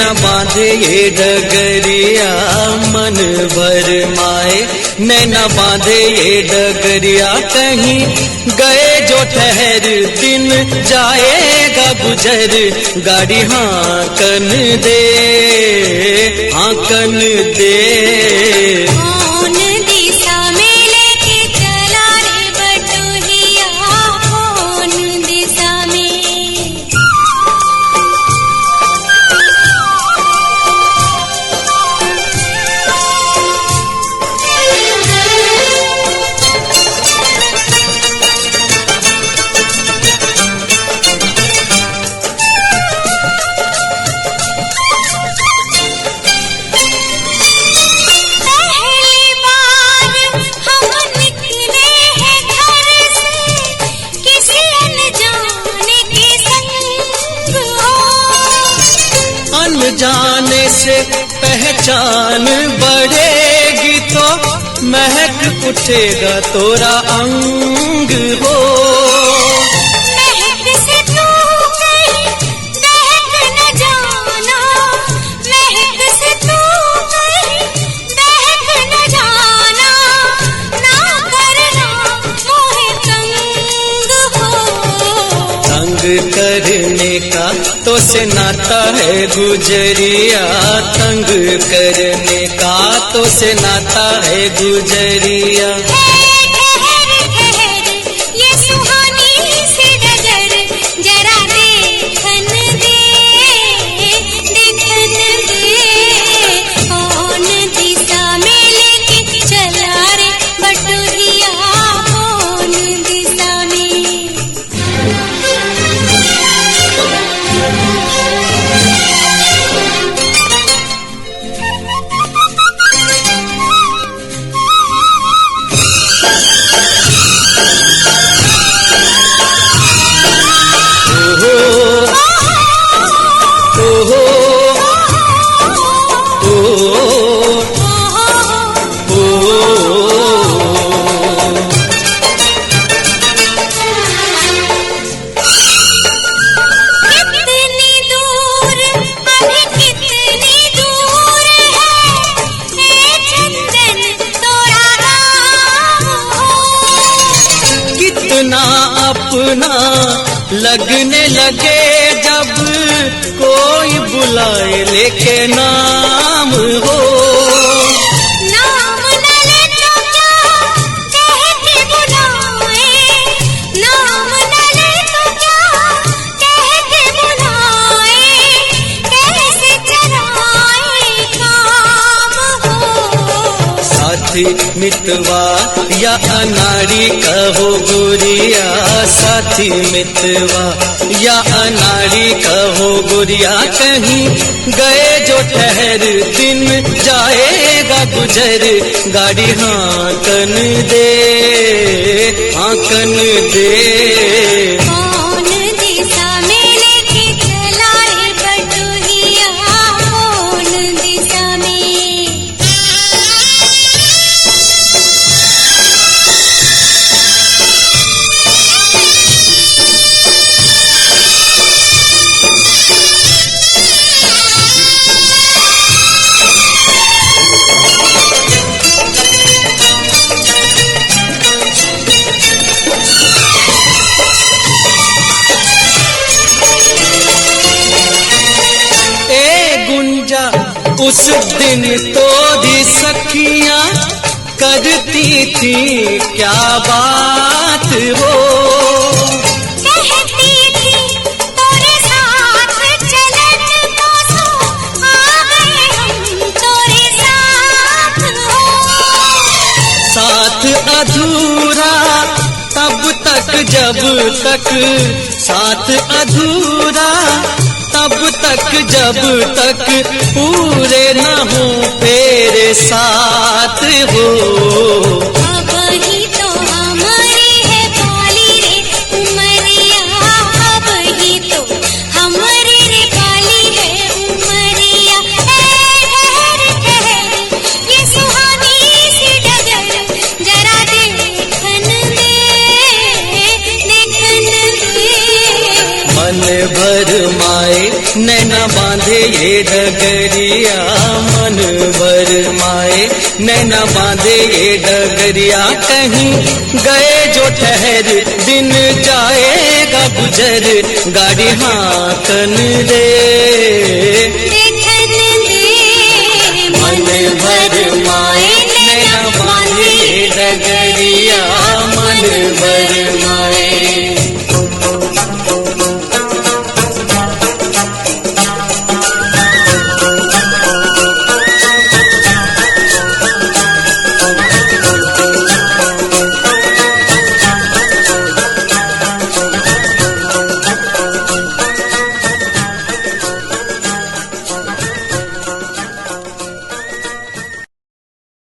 नैना बांधे ये डगरिया मन भर माए, नैना बांधे ये डगरिया कहीं गए जो ठहर दिन जाएगा गुजर, गाड़ी हांकन दे हांकन दे। कौन दिशा में लेके चला रे बटोहिया, कौन दिशा में। जाने से पहचान बढ़ेगी तो महक उठेगा तोरा अंग हो। महक से तू कहीं दहक न जाना, महक से तू कहीं दहक न जाना, ना करना मोहे तंग हो। तंग करने का तो से नाता है गुजरिया, तंग करने का तो से नाता है गुजरिया। ठहर ठहर ये सुहानी सी डगर, जरा देखन दे देखन दे। कौन दिशा में लेके चला रे बटोहिया, कौन दिशा में। अपना लगने लगे जब कोई बुलाए लेके नाम हो। नाम न ले तो क्या कह के बुलाए, नाम न ले तो क्या कह के बुलाए, कैसे चलाए काम हो। साथी मितवा या अनाड़ी कहो गुरिया, साथी मितवा या अनाड़ी कहो गुरिया, कहीं गए जो ठहर दिन जाएगा गुजर, गाड़ी हांकन दे हांकन दे। कौन दिशा में लेके चला रे बटोहिया, कौन दिशा में। उस दिन तोरी सखियां करती थी क्या बात हो। कहती थी तोरे साथ चलन तो सो आ गए हम तोरे साथ हो। साथ अधूरा तब तक जब तक, साथ अधूरा तब तक जब तक पूरे न हो तेरे साथ हो। अब ही तो हमारी है पाली रे उमरिया, अब ही तो हमारी रे पाली है उमरिया। ठहर ठहर ये सुहानी सी डगर, जरा देखन दे देखन दे। मन भर माए नैना बांधे ये डगरिया मन भर माए, नैना बांधे ये डगरिया कहीं गए जो ठहर, दिन जाएगा गुजर, गाड़ी हाकन दे देखन दे मन भर माए, नैना बांधे ये डगरिया मन भर माए।